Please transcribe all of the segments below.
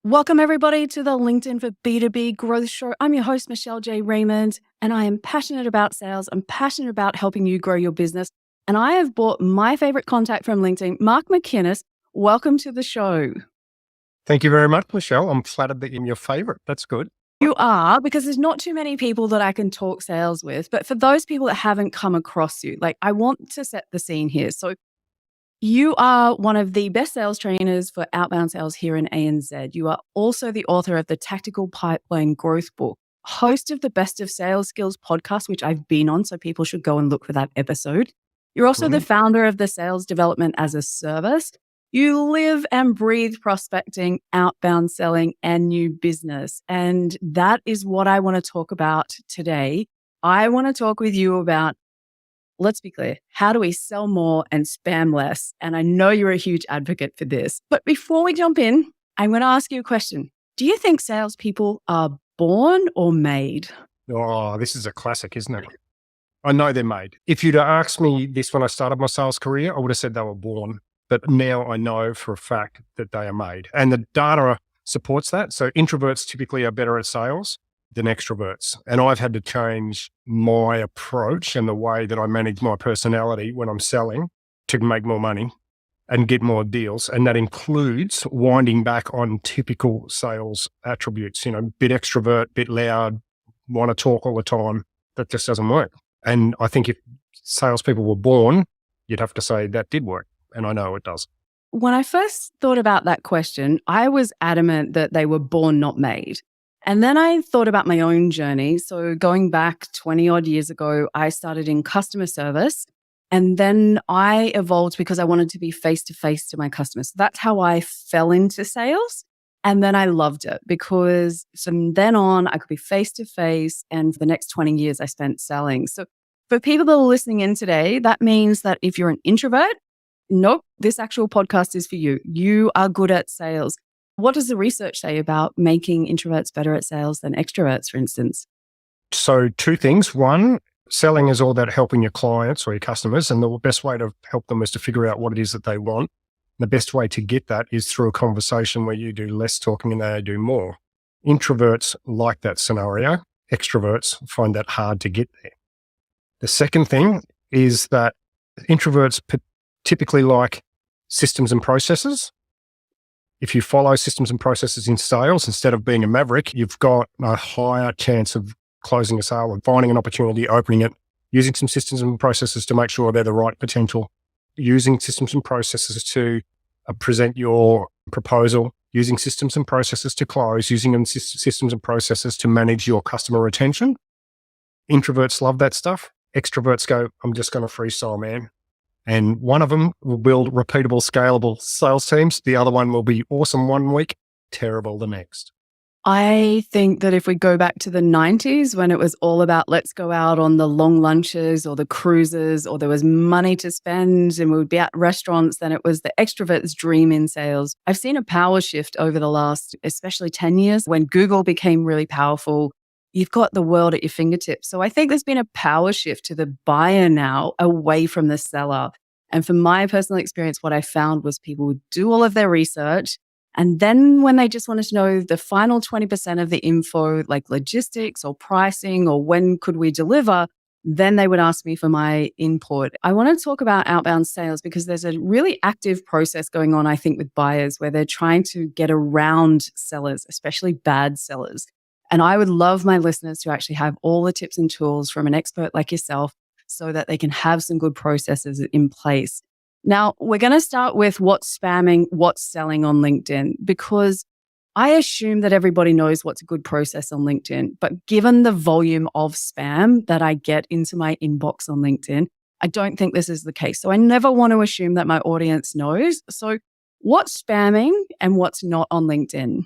Welcome, everybody, to the LinkedIn for B2B Growth Show. I'm your host, Michelle J. Raymond, and I am passionate about sales. I'm passionate about helping you grow your business. And I have brought my favorite contact from LinkedIn, Mark McInnes. Welcome to the show. Thank you very much, Michelle. I'm flattered that you're your favorite. That's good. You are, because there's not too many people that I can talk sales with. But for those people that haven't come across you, I want to set the scene here. So you are one of the best sales trainers for outbound sales here in ANZ. You are also the author of the Tactical Pipeline Growth Book, host of the Best of Sales Skills podcast, which I've been on, so people should go and look for that episode. You're also the founder of the Sales Development as a Service. You live and breathe prospecting, outbound selling, and new business. And that is what I want to talk about today. I want to talk with you about, let's be clear, how do we sell more and spam less? And I know you're a huge advocate for this. But before we jump in, I'm going to ask you a question. Do you think salespeople are born or made? Oh, this is a classic, isn't it? I know they're made. If you'd asked me this when I started my sales career, I would have said they were born. But now I know for a fact that they are made. And the data supports that. So introverts typically are better at sales than extroverts. And I've had to change my approach and the way that I manage my personality when I'm selling to make more money and get more deals. And that includes winding back on typical sales attributes, bit extrovert, bit loud, want to talk all the time. That just doesn't work. And I think if salespeople were born, you'd have to say that did work. And I know it does. When I first thought about that question, I was adamant that they were born, not made. And then I thought about my own journey. So going back 20 odd years ago, I started in customer service. And then I evolved because I wanted to be face-to-face to my customers. So that's how I fell into sales. And then I loved it because from then on, I could be face-to-face. And for the next 20 years, I spent selling. So for people that are listening in today, that means that if you're an introvert, nope, this actual podcast is for you. You are good at sales. What does the research say about making introverts better at sales than extroverts, for instance? So two things. One, selling is all about helping your clients or your customers. And the best way to help them is to figure out what it is that they want. The best way to get that is through a conversation where you do less talking and they do more. Introverts like that scenario. Extroverts find that hard to get there. The second thing is that introverts typically like systems and processes. If you follow systems and processes in sales, instead of being a maverick, you've got a higher chance of closing a sale and finding an opportunity, opening it, using some systems and processes to make sure they're the right potential, using systems and processes to present your proposal, using systems and processes to close, using systems and processes to manage your customer retention. Introverts love that stuff. Extroverts go, I'm just going to freestyle, man. And one of them will build repeatable, scalable sales teams. The other one will be awesome one week, terrible the next. I think that if we go back to the 90s when it was all about let's go out on the long lunches or the cruises or there was money to spend and we would be at restaurants, then it was the extrovert's dream in sales. I've seen a power shift over the last, especially 10 years when Google became really powerful. You've got the world at your fingertips. So I think there's been a power shift to the buyer now away from the seller. And from my personal experience, what I found was people would do all of their research. And then when they just wanted to know the final 20% of the info, like logistics or pricing or when could we deliver, then they would ask me for my input. I want to talk about outbound sales because there's a really active process going on, I think, with buyers where they're trying to get around sellers, especially bad sellers. And I would love my listeners to actually have all the tips and tools from an expert like yourself so that they can have some good processes in place. Now, we're going to start with what's spamming, what's selling on LinkedIn, because I assume that everybody knows what's a good process on LinkedIn. But given the volume of spam that I get into my inbox on LinkedIn, I don't think this is the case. So I never want to assume that my audience knows. So what's spamming and what's not on LinkedIn?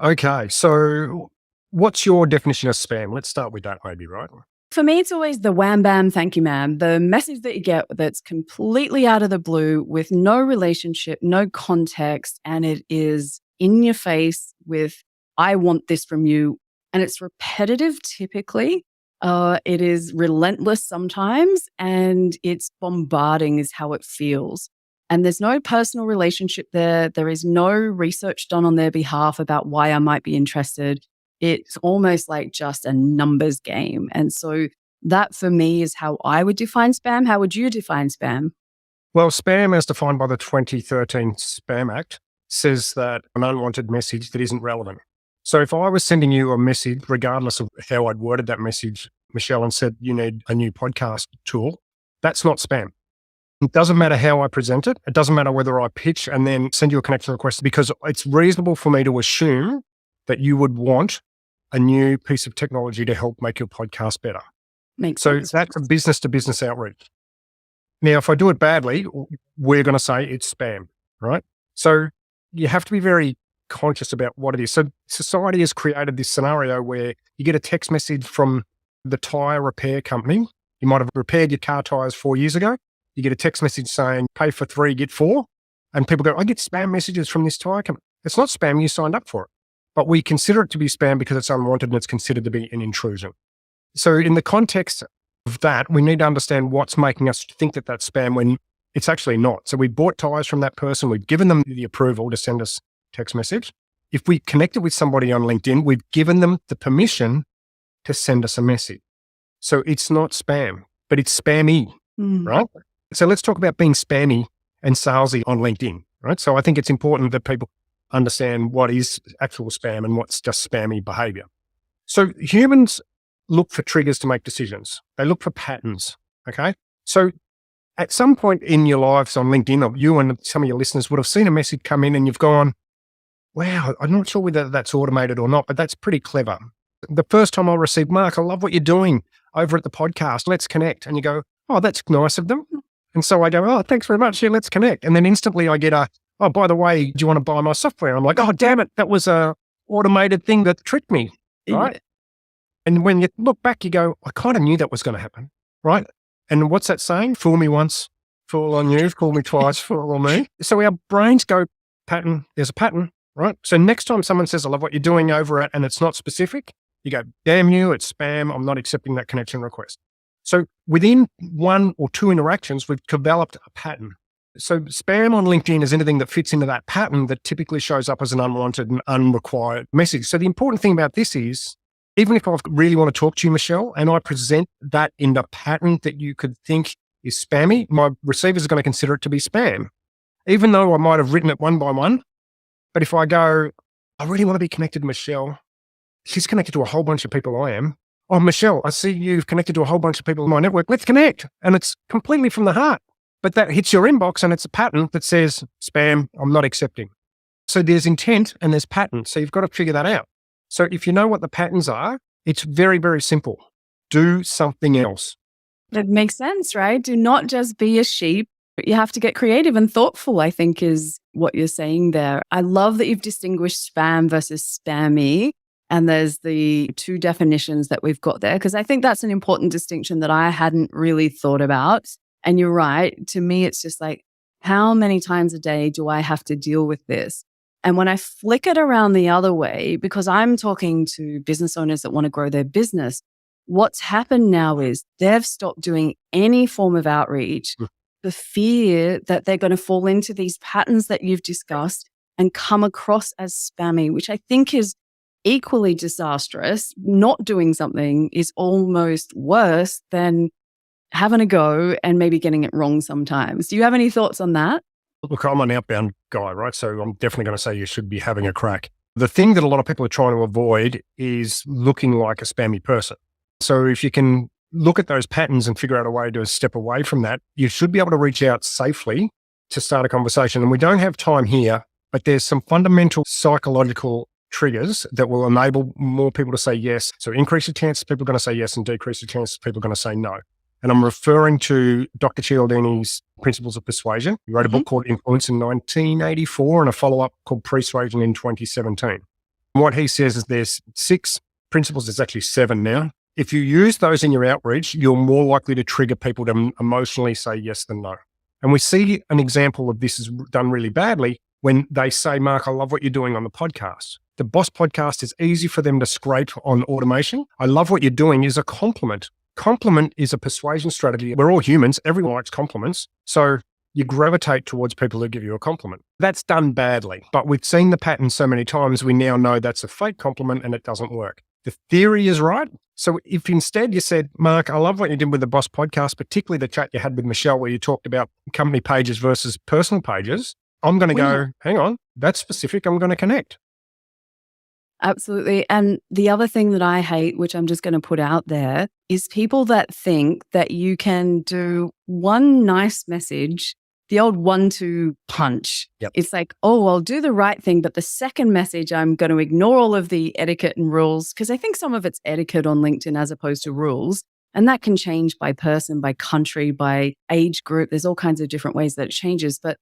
Okay, so what's your definition of spam? Let's start with that, maybe, right? For me, it's always the wham, bam, thank you, ma'am. The message that you get that's completely out of the blue with no relationship, no context, and it is in your face with, I want this from you. And it's repetitive typically. It is relentless sometimes, and it's bombarding is how it feels. And there's no personal relationship there. There is no research done on their behalf about why I might be interested. It's almost like just a numbers game. And so that for me is how I would define spam. How would you define spam? Well, spam, as defined by the 2013 Spam Act, says that an unwanted message that isn't relevant. So if I was sending you a message, regardless of how I'd worded that message, Michelle, and said you need a new podcast tool, that's not spam. It doesn't matter how I present it. It doesn't matter whether I pitch and then send you a connection request, because it's reasonable for me to assume that you would want a new piece of technology to help make your podcast better. Makes So sense. that's a business-to-business outreach. Now, if I do it badly, we're going to say it's spam, right? So you have to be very conscious about what it is. So society has created this scenario where you get a text message from the tire repair company. You might have repaired your car tires 4 years ago. You get a text message saying, pay for 3, get 4. And people go, I get spam messages from this tire company. It's not spam, you signed up for it. But we consider it to be spam because it's unwanted and it's considered to be an intrusion. So in the context of that, we need to understand what's making us think that that's spam when it's actually not. So we bought tires from that person. We've given them the approval to send us a text message. If we connected with somebody on LinkedIn, we've given them the permission to send us a message. So it's not spam, but it's spammy, right? So let's talk about being spammy and salesy on LinkedIn, right? So I think it's important that people understand what is actual spam and what's just spammy behavior. So humans look for triggers to make decisions. They look for patterns, okay? So at some point in your lives on LinkedIn, or you and some of your listeners would have seen a message come in and you've gone, wow, I'm not sure whether that's automated or not, but that's pretty clever. The first time I received, Mark, I love what you're doing over at the podcast. Let's connect. And you go, oh, that's nice of them. And so I go, oh, thanks very much. Yeah, let's connect. And then instantly I get oh, by the way, do you want to buy my software? I'm like, oh, damn it. That was a automated thing that tricked me, right? Yeah. And when you look back, you go, I kind of knew that was going to happen, right? And what's that saying? Fool me once, fool on you, fool me twice, fool on me. So our brains go, pattern, there's a pattern, right? So next time someone says, I love what you're doing over at, and it's not specific, you go, damn you, it's spam. I'm not accepting that connection request. So within 1 or 2 interactions, we've developed a pattern. So spam on LinkedIn is anything that fits into that pattern that typically shows up as an unwanted and unrequired message. So the important thing about this is, even if I really want to talk to you, Michelle, and I present that in the pattern that you could think is spammy, my receivers are going to consider it to be spam, even though I might have written it one by one. But if I go, I really want to be connected to Michelle. She's connected to a whole bunch of people I am. Oh, Michelle, I see you've connected to a whole bunch of people in my network. Let's connect. And it's completely from the heart. But that hits your inbox and it's a pattern that says, spam, I'm not accepting. So there's intent and there's pattern. So you've got to figure that out. So if you know what the patterns are, it's very, very simple. Do something else. That makes sense, right? Do not just be a sheep. You have to get creative and thoughtful, I think, is what you're saying there. I love that you've distinguished spam versus spammy. And there's the 2 definitions that we've got there, because I think that's an important distinction that I hadn't really thought about. And you're right. To me, it's just like, how many times a day do I have to deal with this? And when I flick it around the other way, because I'm talking to business owners that want to grow their business, what's happened now is they've stopped doing any form of outreach for fear that they're going to fall into these patterns that you've discussed and come across as spammy, which I think is equally disastrous. Not doing something is almost worse than having a go and maybe getting it wrong sometimes. Do you have any thoughts on that? Look, I'm an outbound guy, right? So I'm definitely going to say you should be having a crack. The thing that a lot of people are trying to avoid is looking like a spammy person. So if you can look at those patterns and figure out a way to step away from that, you should be able to reach out safely to start a conversation. And we don't have time here, but there's some fundamental psychological triggers that will enable more people to say yes. So increase the chances people are going to say yes and decrease the chances people are going to say no. And I'm referring to Dr. Cialdini's Principles of Persuasion. He wrote a book called Influence in 1984 and a follow-up called Persuasion in 2017. And what he says is there's 6 principles. There's actually 7 now. If you use those in your outreach, you're more likely to trigger people to emotionally say yes than no. And we see an example of this is done really badly when they say, Mark, I love what you're doing on the podcast. The Boss podcast is easy for them to scrape on automation. I love what you're doing is a compliment. Compliment is a persuasion strategy. We're all humans. Everyone likes compliments. So you gravitate towards people who give you a compliment. That's done badly, but we've seen the pattern so many times, we now know that's a fake compliment and it doesn't work. The theory is right. So if instead you said, Mark, I love what you did with the Boss podcast, particularly the chat you had with Michelle where you talked about company pages versus personal pages, I'm going to go, hang on, that's specific. I'm going to connect. Absolutely. And the other thing that I hate, which I'm just going to put out there, is people that think that you can do one nice message, the old 1-2 punch. Yep. It's like, oh, I'll do the right thing, but the second message, I'm going to ignore all of the etiquette and rules, because I think some of it's etiquette on LinkedIn as opposed to rules. And that can change by person, by country, by age group. There's all kinds of different ways that it changes, but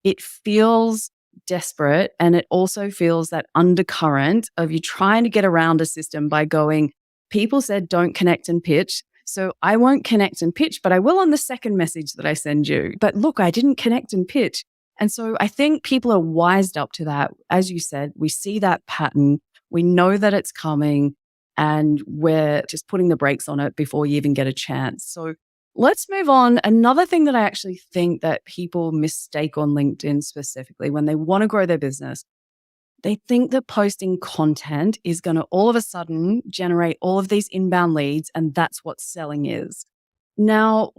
it feels desperate. And it also feels that undercurrent of you trying to get around a system by going, people said don't connect and pitch. So I won't connect and pitch, but I will on the second message that I send you. But look, I didn't connect and pitch. And so I think people are wised up to that. As you said, we see that pattern. We know that it's coming and we're just putting the brakes on it before you even get a chance. So let's move on. Another thing that I actually think that people mistake on LinkedIn specifically when they want to grow their business, they think that posting content is going to all of a sudden generate all of these inbound leads, and that's what selling is. Now,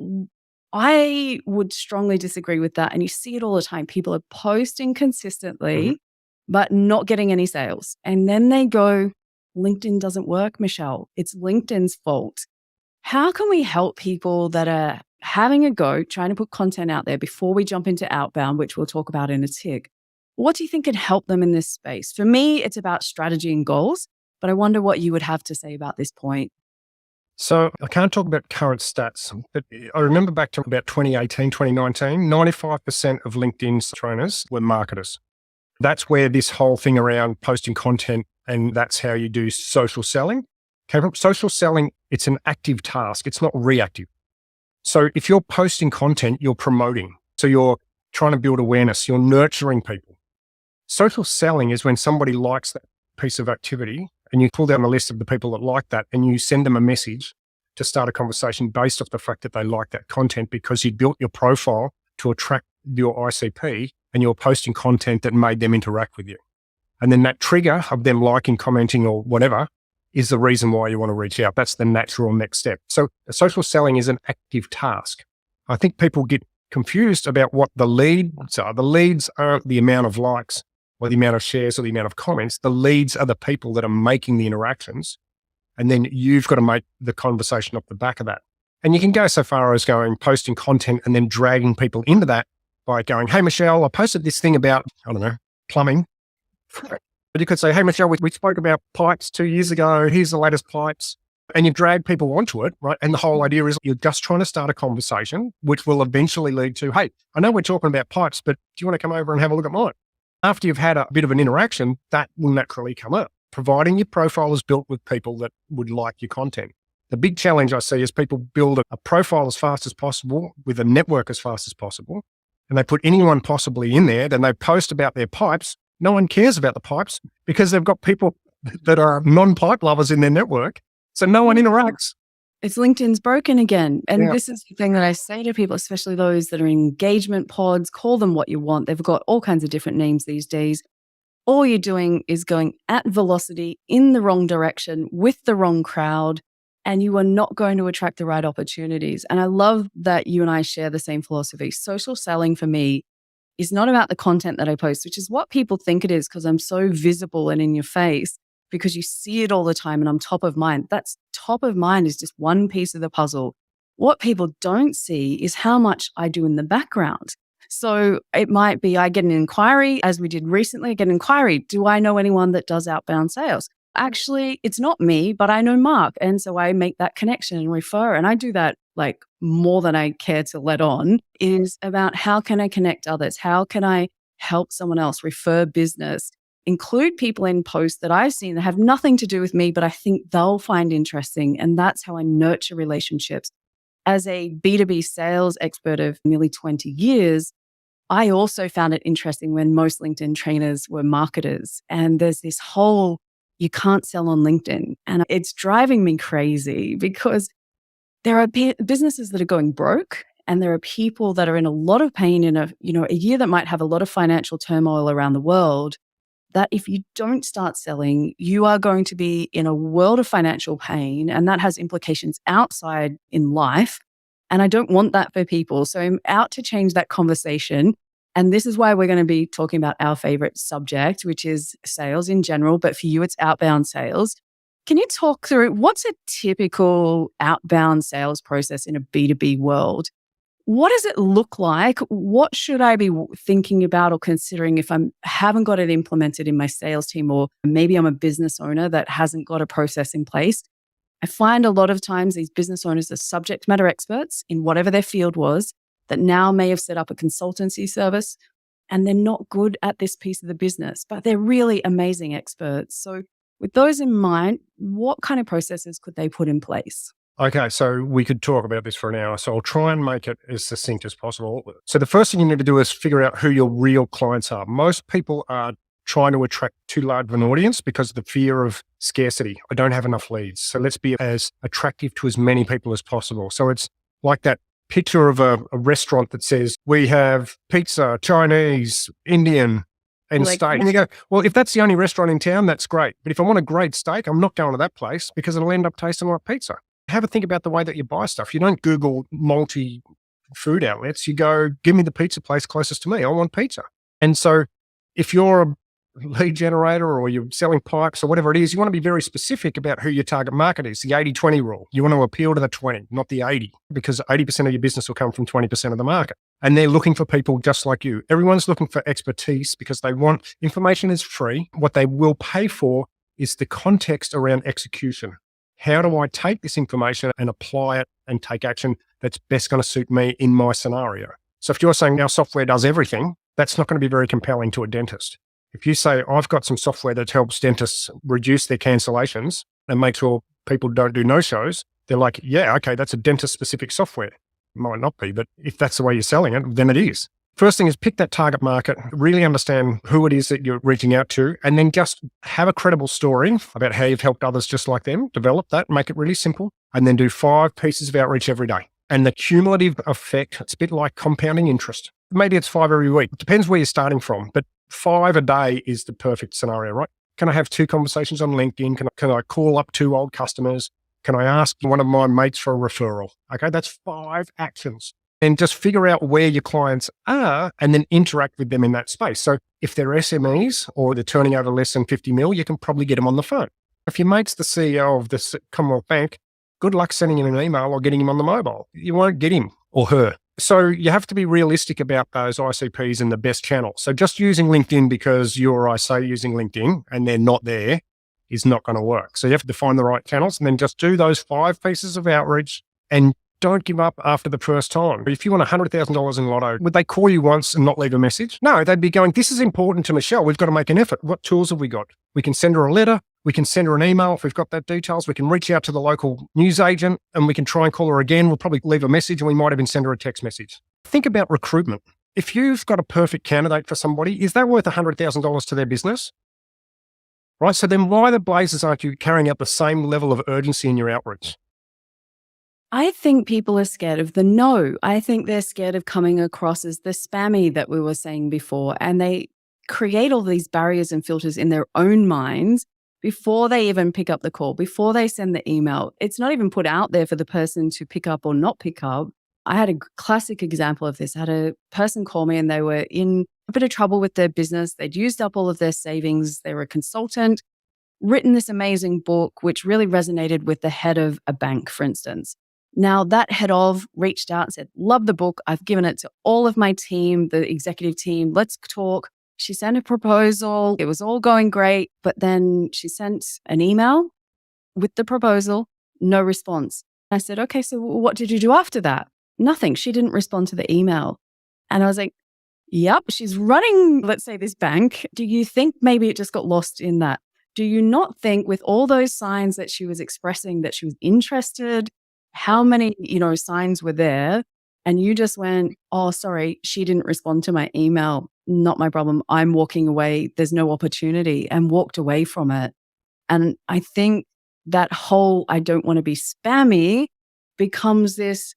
I would strongly disagree with that. And you see it all the time. People are posting consistently, but not getting any sales. And then they go, LinkedIn doesn't work, Michelle. It's LinkedIn's fault. How can we help people that are having a go, trying to put content out there before we jump into Outbound, which we'll talk about in a tick? What do you think could help them in this space? For me, it's about strategy and goals, but I wonder what you would have to say about this point. So I can't talk about current stats, but I remember back to about 2018, 2019, 95% of LinkedIn's trainers were marketers. That's where this whole thing around posting content and that's how you do social selling came from. Social selling, it's an active task. It's not reactive. So if you're posting content, you're promoting. So you're trying to build awareness. You're nurturing people. Social selling is when somebody likes that piece of activity and you pull down the list of the people that like that and you send them a message to start a conversation based off the fact that they like that content because you built your profile to attract your ICP and you're posting content that made them interact with you. And then that trigger of them liking, commenting or whatever is the reason why you want to reach out. That's the natural next step. So social selling is an active task. I think people get confused about what the leads are. The leads aren't the amount of likes or the amount of shares or the amount of comments. The leads are the people that are making the interactions. And then you've got to make the conversation off the back of that. And you can go so far as going, posting content and then dragging people into that by going, hey, Michelle, I posted this thing about, I don't know, plumbing. But you could say, hey, Michelle, we spoke about pipes 2 years ago. Here's the latest pipes. And you drag people onto it, right? And the whole idea is you're just trying to start a conversation, which will eventually lead to, hey, I know we're talking about pipes, but do you want to come over and have a look at mine? After you've had a bit of an interaction, that will naturally come up, providing your profile is built with people that would like your content. The big challenge I see is people build a profile as fast as possible with a network as fast as possible. And they put anyone possibly in there, then they post about their pipes. No one cares about the pipes because they've got people that are non-pipe lovers in their network. So no one interacts. It's LinkedIn's broken again. And this is the thing that I say to people, especially those that are in engagement pods, call them what you want. They've got all kinds of different names these days. All you're doing is going at velocity in the wrong direction with the wrong crowd, and you are not going to attract the right opportunities. And I love that you and I share the same philosophy. Social selling for me is not about the content that I post, which is what people think it is because I'm so visible and in your face because you see it all the time and I'm top of mind. That's top of mind is just one piece of the puzzle. What people don't see is how much I do in the background. So it might be I get an inquiry, as we did recently, I get an inquiry. Do I know anyone that does outbound sales? Actually, it's not me, but I know Mark. And so I make that connection and refer. And I do that like more than I care to let on. It is about how can I connect others? How can I help someone else refer business? Include people in posts that I've seen that have nothing to do with me, but I think they'll find interesting. And that's how I nurture relationships. As a B2B sales expert of nearly 20 years, I also found it interesting when most LinkedIn trainers were marketers. And there's this whole, you can't sell on LinkedIn. And it's driving me crazy because there are businesses that are going broke And there are people that are in a lot of pain in a year that might have a lot of financial turmoil around the world, that if you don't start selling, you are going to be in a world of financial pain. And that has implications outside in life. And I don't want that for people. So I'm out to change that conversation. And this is why we're going to be talking about our favorite subject, which is sales in general. But for you, it's outbound sales. Can you talk through what's a typical outbound sales process in a B2B world? What does it look like? What should I be thinking about or considering if I haven't got it implemented in my sales team, or maybe I'm a business owner that hasn't got a process in place? I find a lot of times these business owners are subject matter experts in whatever their field was, that now may have set up a consultancy service, and they're not good at this piece of the business, but they're really amazing experts. So with those in mind, what kind of processes could they put in place? Okay, so we could talk about this for an hour. So I'll try and make it as succinct as possible. So the first thing you need to do is figure out who your real clients are. Most people are trying to attract too large of an audience because of the fear of scarcity. I don't have enough leads. So let's be as attractive to as many people as possible. So it's like that picture of a restaurant that says, we have pizza, Chinese, Indian, and steak. And you go, well, if that's the only restaurant in town, that's great. But if I want a great steak, I'm not going to that place because it'll end up tasting like pizza. Have a think about the way that you buy stuff. You don't Google multi-food outlets. You go, give me the pizza place closest to me. I want pizza. And so if you're a lead generator or you're selling pipes or whatever it is, you want to be very specific about who your target market is. The 80-20 rule. You want to appeal to the 20, not the 80, because 80% of your business will come from 20% of the market. And they're looking for people just like you. Everyone's looking for expertise because they want information is free. What they will pay for is the context around execution. How do I take this information and apply it and take action that's best going to suit me in my scenario? So if you're saying our software does everything, that's not going to be very compelling to a dentist. If you say, I've got some software that helps dentists reduce their cancellations and make sure people don't do no-shows, they're like, yeah, okay, that's a dentist-specific software. It might not be, but if that's the way you're selling it, then it is. First thing is pick that target market, really understand who it is that you're reaching out to, and then just have a credible story about how you've helped others just like them. Develop that, make it really simple, and then do 5 pieces of outreach every day. And the cumulative effect, it's a bit like compounding interest. Maybe it's 5 every week. It depends where you're starting from, but 5 a day is the perfect scenario, right? Can I have 2 conversations on LinkedIn? Can I call up 2 old customers? Can I ask one of my mates for a referral? Okay, that's 5 actions. And just figure out where your clients are and then interact with them in that space. So if they're SMEs or they're turning over less than 50 mil, you can probably get them on the phone. If your mate's the CEO of the Commonwealth Bank, good luck sending him an email or getting him on the mobile. You won't get him or her. So you have to be realistic about those ICPs and the best channel. So just using LinkedIn because you or I say using LinkedIn and they're not there is not going to work. So you have to find the right channels and then just do those 5 pieces of outreach and don't give up after the first time. If you want $100,000 in lotto, would they call you once and not leave a message? No, they'd be going, this is important to Michelle. We've got to make an effort. What tools have we got? We can send her a letter. We can send her an email if we've got that details. We can reach out to the local news agent and we can try and call her again. We'll probably leave a message and we might even send her a text message. Think about recruitment. If you've got a perfect candidate for somebody, is that worth $100,000 to their business? Right? So then why the blazes aren't you carrying out the same level of urgency in your outreach? I think people are scared of the no. I think they're scared of coming across as the spammy that we were saying before. And they create all these barriers and filters in their own minds before they even pick up the call, before they send the email. It's not even put out there for the person to pick up or not pick up. I had a classic example of this. I had a person call me and they were in a bit of trouble with their business. They'd used up all of their savings. They were a consultant, written this amazing book, which really resonated with the head of a bank, for instance. Now, that head of reached out and said, love the book. I've given it to all of my team, the executive team. Let's talk. She sent a proposal. It was all going great. But then she sent an email with the proposal, no response. I said, okay, so what did you do after that? Nothing. She didn't respond to the email. And I was like, yep, she's running, let's say, this bank. Do you think maybe it just got lost in that? Do you not think with all those signs that she was expressing that she was interested, how many, signs were there? And you just went, oh, sorry, she didn't respond to my email. Not my problem. I'm walking away. There's no opportunity, and walked away from it. And I think that whole, I don't want to be spammy becomes this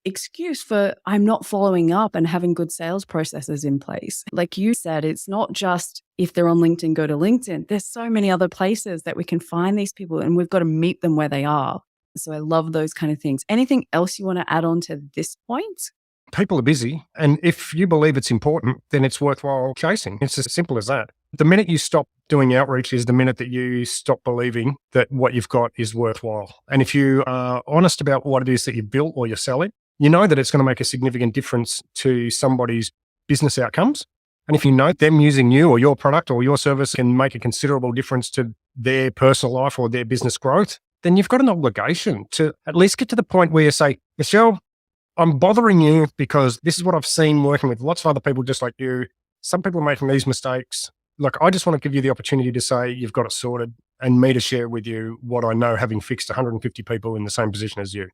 excuse for I'm not following up and having good sales processes in place. Like you said, it's not just if they're on LinkedIn, go to LinkedIn. There's so many other places that we can find these people, and we've got to meet them where they are. So I love those kind of things. Anything else you want to add on to this point? People are busy. And if you believe it's important, then it's worthwhile chasing. It's as simple as that. The minute you stop doing outreach is the minute that you stop believing that what you've got is worthwhile. And if you are honest about what it is that you've built or you're selling, you know that it's going to make a significant difference to somebody's business outcomes. And if you know them using you or your product or your service can make a considerable difference to their personal life or their business growth, then you've got an obligation to at least get to the point where you say, Michelle, I'm bothering you because this is what I've seen working with lots of other people just like you. Some people are making these mistakes. Look, I just want to give you the opportunity to say you've got it sorted and me to share with you what I know having fixed 150 people in the same position as you.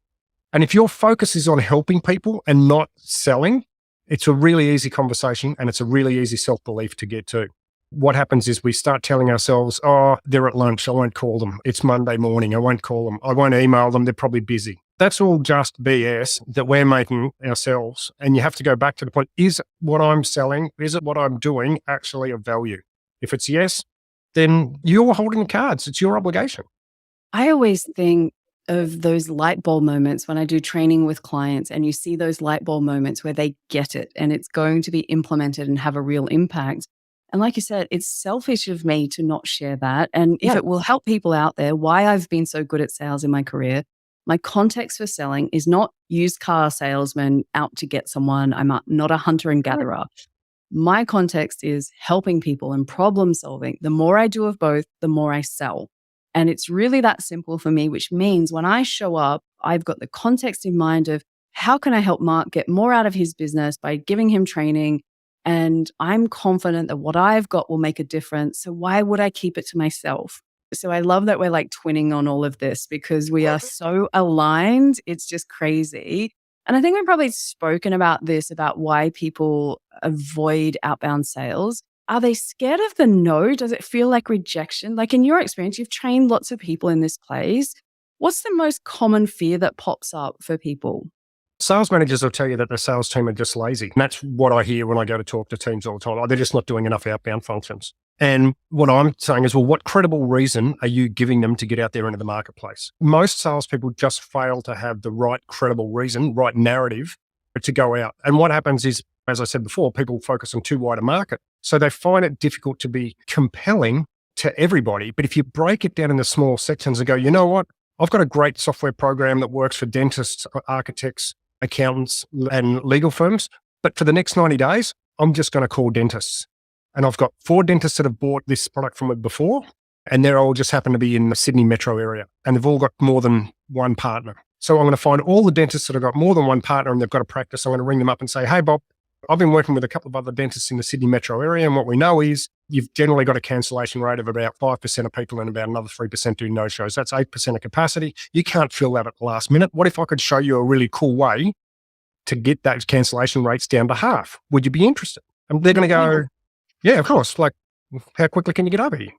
And if your focus is on helping people and not selling, it's a really easy conversation and it's a really easy self-belief to get to. What happens is we start telling ourselves, oh, they're at lunch, I won't call them. It's Monday morning, I won't call them. I won't email them, they're probably busy. That's all just BS that we're making ourselves. And you have to go back to the point, is what I'm selling, is it what I'm doing actually of value? If it's yes, then you're holding the cards. It's your obligation. I always think of those light bulb moments when I do training with clients, and you see those light bulb moments where they get it and it's going to be implemented and have a real impact. And like you said, it's selfish of me to not share that. And if it will help people out there, why I've been so good at sales in my career, my context for selling is not used car salesman out to get someone. I'm not a hunter and gatherer. My context is helping people and problem solving. The more I do of both, the more I sell. And it's really that simple for me, which means when I show up, I've got the context in mind of how can I help Mark get more out of his business by giving him training. And I'm confident that what I've got will make a difference. So why would I keep it to myself? So I love that we're like twinning on all of this because we are so aligned. It's just crazy. And I think we've probably spoken about this, about why people avoid outbound sales. Are they scared of the no? Does it feel like rejection? Like in your experience, you've trained lots of people in this place. What's the most common fear that pops up for people? Sales managers will tell you that the sales team are just lazy. And that's what I hear when I go to talk to teams all the time. Oh, they're just not doing enough outbound functions. And what I'm saying is, well, what credible reason are you giving them to get out there into the marketplace? Most salespeople just fail to have the right credible reason, right narrative to go out. And what happens is, as I said before, people focus on too wide a market. So they find it difficult to be compelling to everybody. But if you break it down into small sections and go, you know what? I've got a great software program that works for dentists, architects, accountants, and legal firms. But for the next 90 days, I'm just going to call dentists. And I've got 4 dentists that have bought this product from me before, and they're all just happen to be in the Sydney metro area, and they've all got more than one partner. So I'm going to find all the dentists that have got more than one partner and they've got a practice. I'm going to ring them up and say, hey, Bob, I've been working with a couple of other dentists in the Sydney metro area, and what we know is you've generally got a cancellation rate of about 5% of people and about another 3% do no-shows. That's 8% of capacity. You can't fill that at the last minute. What if I could show you a really cool way to get those cancellation rates down to half? Would you be interested? And they're going to go, yeah, of course. Like, how quickly can you get over here?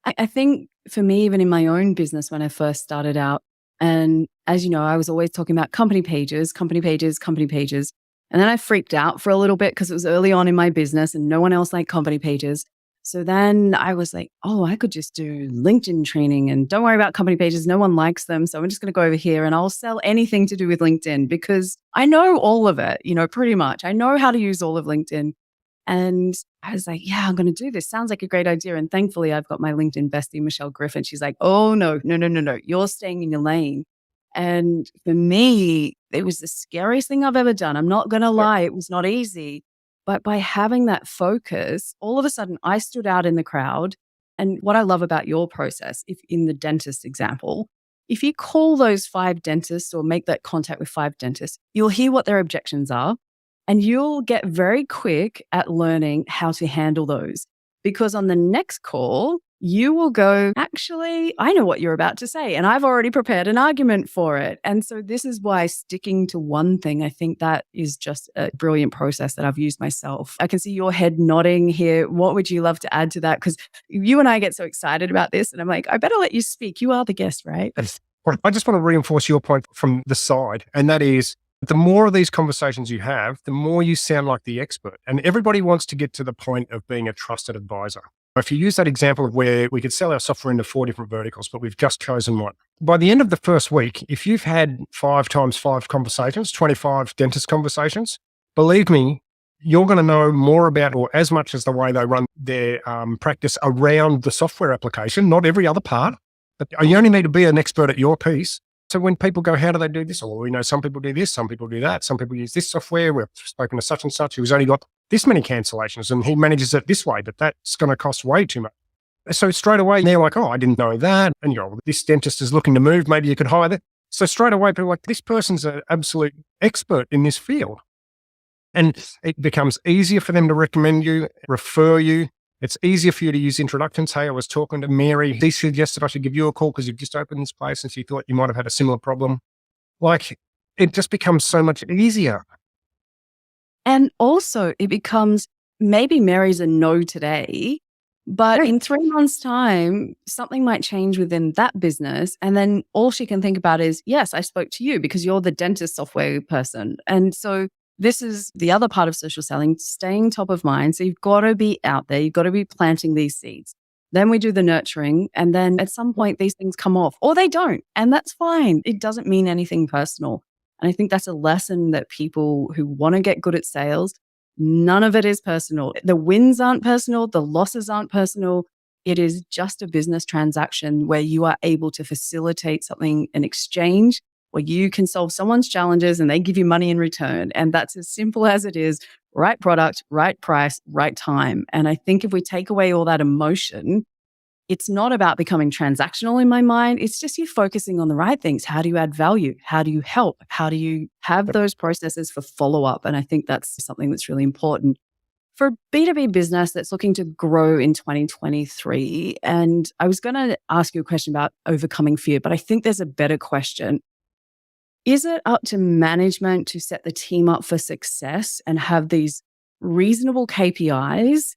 I think for me, even in my own business, when I first started out, and as you know, I was always talking about company pages, company pages, company pages. And then I freaked out for a little bit because it was early on in my business and no one else liked company pages. So then I was like, oh, I could just do LinkedIn training and don't worry about company pages. No one likes them. So I'm just going to go over here and I'll sell anything to do with LinkedIn because I know all of it, pretty much. I know how to use all of LinkedIn. And I was like, yeah, I'm going to do this. Sounds like a great idea. And thankfully, I've got my LinkedIn bestie, Michelle Griffin. She's like, oh, no. You're staying in your lane. And for me, it was the scariest thing I've ever done. I'm not going to lie. It was not easy. But by having that focus, all of a sudden I stood out in the crowd. And what I love about your process, if in the dentist example, if you call those 5 dentists or make that contact with 5 dentists, you'll hear what their objections are. And you'll get very quick at learning how to handle those. Because on the next call, you will go, actually, I know what you're about to say, and I've already prepared an argument for it. And so this is why sticking to one thing, I think that is just a brilliant process that I've used myself. I can see your head nodding here. What would you love to add to that? Because you and I get so excited about this, and I'm like, I better let you speak. You are the guest, right? I just want to reinforce your point from the side, and that is, The more of these conversations you have, the more you sound like the expert. And everybody wants to get to the point of being a trusted advisor. If you use that example of where we could sell our software into 4 different verticals, but we've just chosen one. By the end of the first week, if you've had 5 times 5 conversations, 25 dentist conversations, believe me, you're going to know more about, or as much as the way they run their practice around the software application, not every other part. But you only need to be an expert at your piece. So when people go, how do they do this? Well, we know some people do this, some people do that. Some people use this software. We've spoken to such and such who's only got this many cancellations and he manages it this way, but that's going to cost way too much. So straight away, they're like, oh, I didn't know that. And you go, well, this dentist is looking to move. Maybe you could hire that. So straight away, people are like, this person's an absolute expert in this field. And it becomes easier for them to recommend you, refer you. It's easier for you to use introductions. Hey, I was talking to Mary. She suggested I should give you a call because you've just opened this place and she thought you might have had a similar problem. Like, it just becomes so much easier. And also it becomes, maybe Mary's a no today, but in 3 months' time, something might change within that business. And then all she can think about is, yes, I spoke to you because you're the dentist software person. And so this is the other part of social selling, staying top of mind. So you've got to be out there. You've got to be planting these seeds. Then we do the nurturing. And then at some point, these things come off or they don't. And that's fine. It doesn't mean anything personal. And I think that's a lesson that people who want to get good at sales, none of it is personal. The wins aren't personal. The losses aren't personal. It is just a business transaction where you are able to facilitate something, an exchange, where you can solve someone's challenges and they give you money in return. And that's as simple as it is. Right product, right price, right time. And I think if we take away all that emotion, it's not about becoming transactional in my mind. It's just you focusing on the right things. How do you add value? How do you help? How do you have those processes for follow-up? And I think that's something that's really important for B2B business that's looking to grow in 2023. And I was going to ask you a question about overcoming fear, but I think there's a better question. Is it up to management to set the team up for success and have these reasonable KPIs?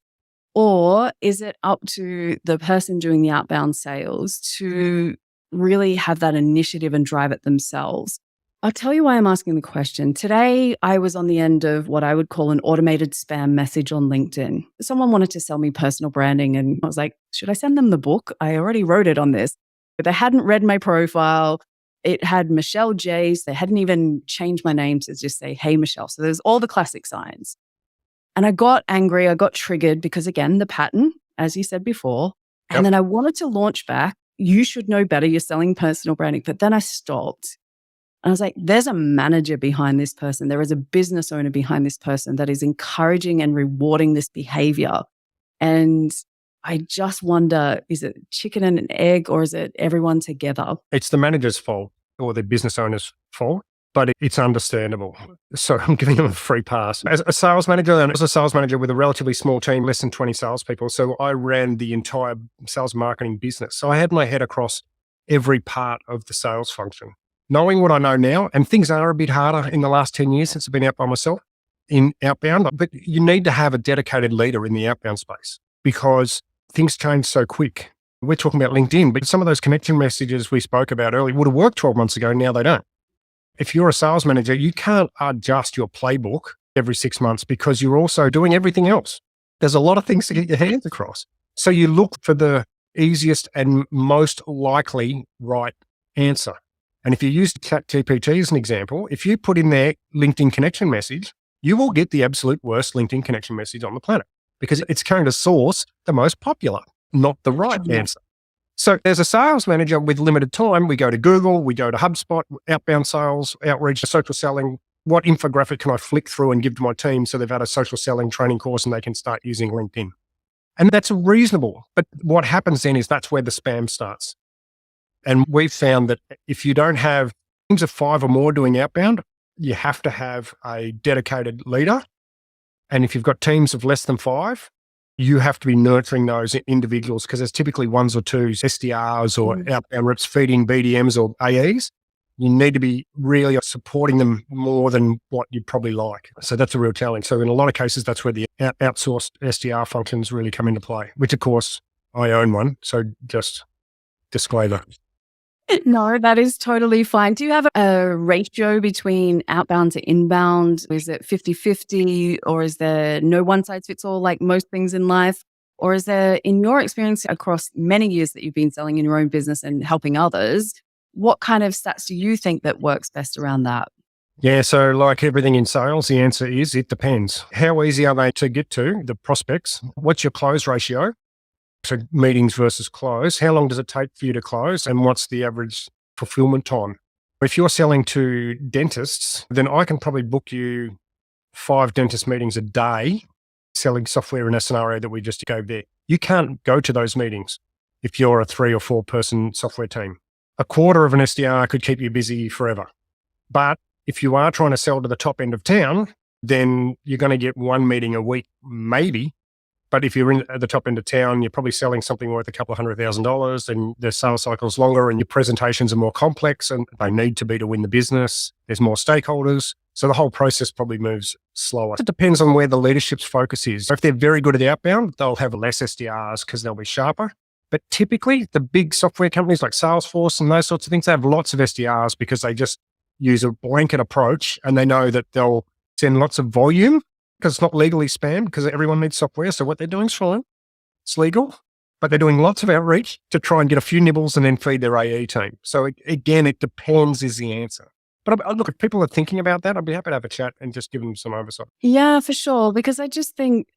Or is it up to the person doing the outbound sales to really have that initiative and drive it themselves? I'll tell you why I'm asking the question. Today, I was on the end of what I would call an automated spam message on LinkedIn. Someone wanted to sell me personal branding and I was like, should I send them the book? I already wrote it on this. But they hadn't read my profile. It had Michelle J's. They hadn't even changed my name to just say, hey, Michelle. So there's all the classic signs. And I got angry. I got triggered because, again, the pattern, as you said before. And then I wanted to launch back. You should know better. You're selling personal branding. But then I stopped. And I was like, there's a manager behind this person. There is a business owner behind this person that is encouraging and rewarding this behavior. And I just wonder, is it chicken and an egg or is it everyone together? It's the manager's fault or the business owner's fault, but it's understandable. So I'm giving them a free pass. As a sales manager, and I was a sales manager with a relatively small team, less than 20 salespeople. So I ran the entire sales marketing business. So I had my head across every part of the sales function. Knowing what I know now, and things are a bit harder in the last 10 years since I've been out by myself in outbound, but you need to have a dedicated leader in the outbound space because things change so quick. We're talking about LinkedIn, but some of those connection messages we spoke about earlier would have worked 12 months ago. Now they don't. If you're a sales manager, you can't adjust your playbook every 6 months because you're also doing everything else. There's a lot of things to get your hands across. So you look for the easiest and most likely right answer. And if you use ChatGPT as an example, if you put in their LinkedIn connection message, you will get the absolute worst LinkedIn connection message on the planet because it's going to source the most popular, not the right answer. So as a sales manager with limited time, we go to Google, we go to HubSpot, outbound sales, outreach, social selling. What infographic can I flick through and give to my team so they've had a social selling training course and they can start using LinkedIn? And that's reasonable. But what happens then is that's where the spam starts. And we've found that if you don't have teams of 5 or more doing outbound, you have to have a dedicated leader. And if you've got teams of less than 5, you have to be nurturing those individuals because there's typically 1s or 2s, SDRs or outbound reps feeding BDMs or AEs. You need to be really supporting them more than what you'd probably like. So that's a real challenge. So in a lot of cases, that's where the outsourced SDR functions really come into play, which of course I own one. So just disclaimer. No, that is totally fine. Do you have a ratio between outbound to inbound? Is it 50-50, or is there no one size fits all like most things in life? Or is there, in your experience across many years that you've been selling in your own business and helping others, what kind of stats do you think that works best around that? Yeah, so like everything in sales, the answer is it depends. How easy are they to get to, the prospects? What's your close ratio? So meetings versus close. How long does it take for you to close? And what's the average fulfillment time? If you're selling to dentists, then I can probably book you 5 dentist meetings a day selling software in a scenario that we just gave there. You can't go to those meetings if you're a 3 or 4 person software team. A quarter of an SDR could keep you busy forever. But if you are trying to sell to the top end of town, then you're going to get 1 meeting a week, maybe. But if you're at the top end of town, you're probably selling something worth a couple of $100,000 and the sales cycle is longer and your presentations are more complex and they need to be to win the business. There's more stakeholders. So the whole process probably moves slower. It depends on where the leadership's focus is. If they're very good at the outbound, they'll have less SDRs because they'll be sharper. But typically the big software companies like Salesforce and those sorts of things, they have lots of SDRs because they just use a blanket approach and they know that they'll send lots of volume because it's not legally spam because everyone needs software. So what they're doing is fine. It's legal, but they're doing lots of outreach to try and get a few nibbles and then feed their AE team. So again, it depends is the answer. But look, if people are thinking about that, I'd be happy to have a chat and just give them some oversight. Yeah, for sure. Because I just think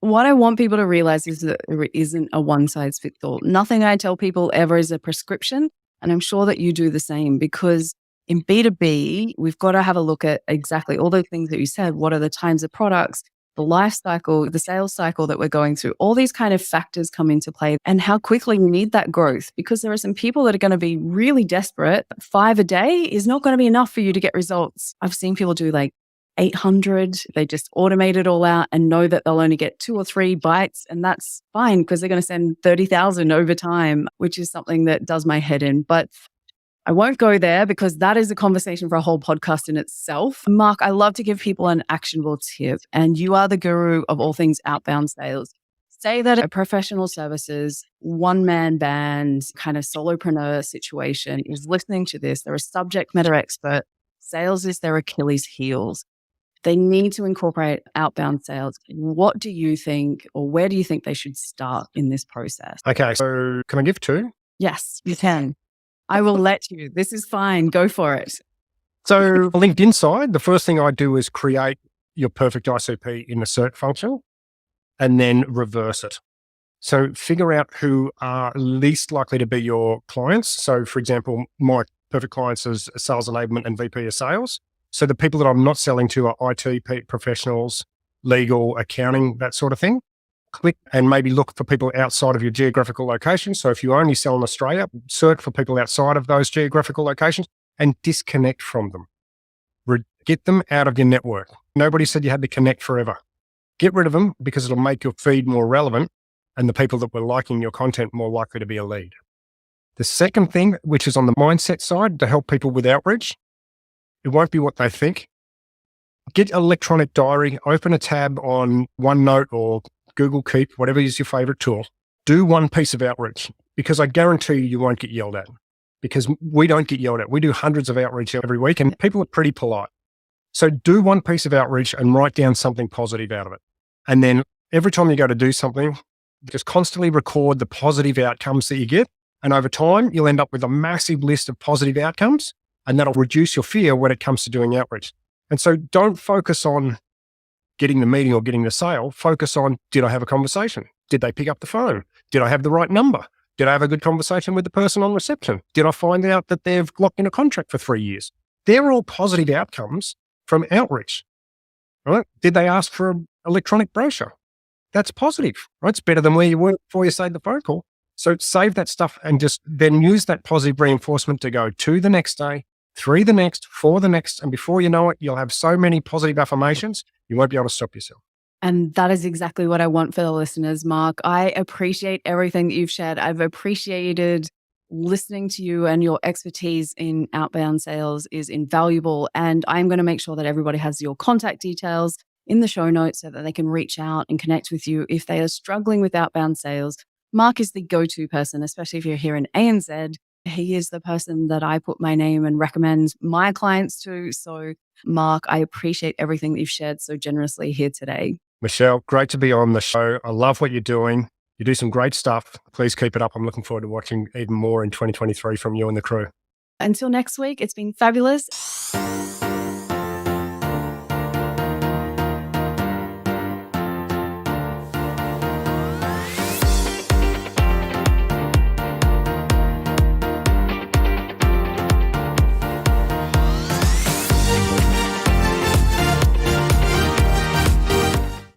what I want people to realize is that there isn't a one size fits all. Nothing I tell people ever is a prescription. And I'm sure that you do the same, because in B2B, we've got to have a look at exactly all the things that you said. What are the times of products, the life cycle, the sales cycle that we're going through? All these kind of factors come into play, and how quickly you need that growth, because there are some people that are going to be really desperate. 5 a day is not going to be enough for you to get results. I've seen people do like 800. They just automate it all out and know that they'll only get 2 or 3 bites. And that's fine because they're going to send 30,000 over time, which is something that does my head in. But I won't go there because that is a conversation for a whole podcast in itself. Mark, I love to give people an actionable tip, and you are the guru of all things outbound sales. Say that a professional services, one-man band, kind of solopreneur situation is listening to this. They're a subject matter expert. Sales is their Achilles heels. They need to incorporate outbound sales. What do you think, or where do you think they should start in this process? Okay, so can I give 2? Yes, you can. I will let you. This is fine. Go for it. So LinkedIn side, the first thing I do is create your perfect ICP in the search function and then reverse it. So figure out who are least likely to be your clients. So for example, my perfect clients is sales enablement and VP of sales. So the people that I'm not selling to are IT professionals, legal, accounting, that sort of thing. Click and maybe look for people outside of your geographical location. So if you only sell in Australia, search for people outside of those geographical locations and disconnect from them. Get them out of your network. Nobody said you had to connect forever. Get rid of them because it'll make your feed more relevant and the people that were liking your content more likely to be a lead. The second thing, which is on the mindset side to help people with outreach, it won't be what they think. Get an electronic diary, open a tab on OneNote or Google Keep, whatever is your favorite tool. Do one piece of outreach because I guarantee you won't get yelled at, because we don't get yelled at. We do hundreds of outreach every week and people are pretty polite. So do one piece of outreach and write down something positive out of it. And then every time you go to do something, just constantly record the positive outcomes that you get. And over time, you'll end up with a massive list of positive outcomes, and that'll reduce your fear when it comes to doing outreach. And so don't focus on getting the meeting or getting the sale. Focus on, did I have a conversation? Did they pick up the phone? Did I have the right number? Did I have a good conversation with the person on reception? Did I find out that they've locked in a contract for 3 years? They're all positive outcomes from outreach, right? Did they ask for an electronic brochure? That's positive, right? It's better than where you were before you saved the phone call. So save that stuff and just then use that positive reinforcement to go 2 the next day, 3 the next, 4 the next. And before you know it, you'll have so many positive affirmations, you won't be able to stop yourself. And that is exactly what I want for the listeners, Mark. I appreciate everything that you've shared. I've appreciated listening to you, and your expertise in outbound sales is invaluable. And I'm going to make sure that everybody has your contact details in the show notes so that they can reach out and connect with you if they are struggling with outbound sales. Mark is the go-to person, especially if you're here in ANZ. He is the person that I put my name and recommend my clients to. So, Mark, I appreciate everything that you've shared so generously here today. Michelle, great to be on the show. I love what you're doing. You do some great stuff. Please keep it up. I'm looking forward to watching even more in 2023 from you and the crew. Until next week, it's been fabulous.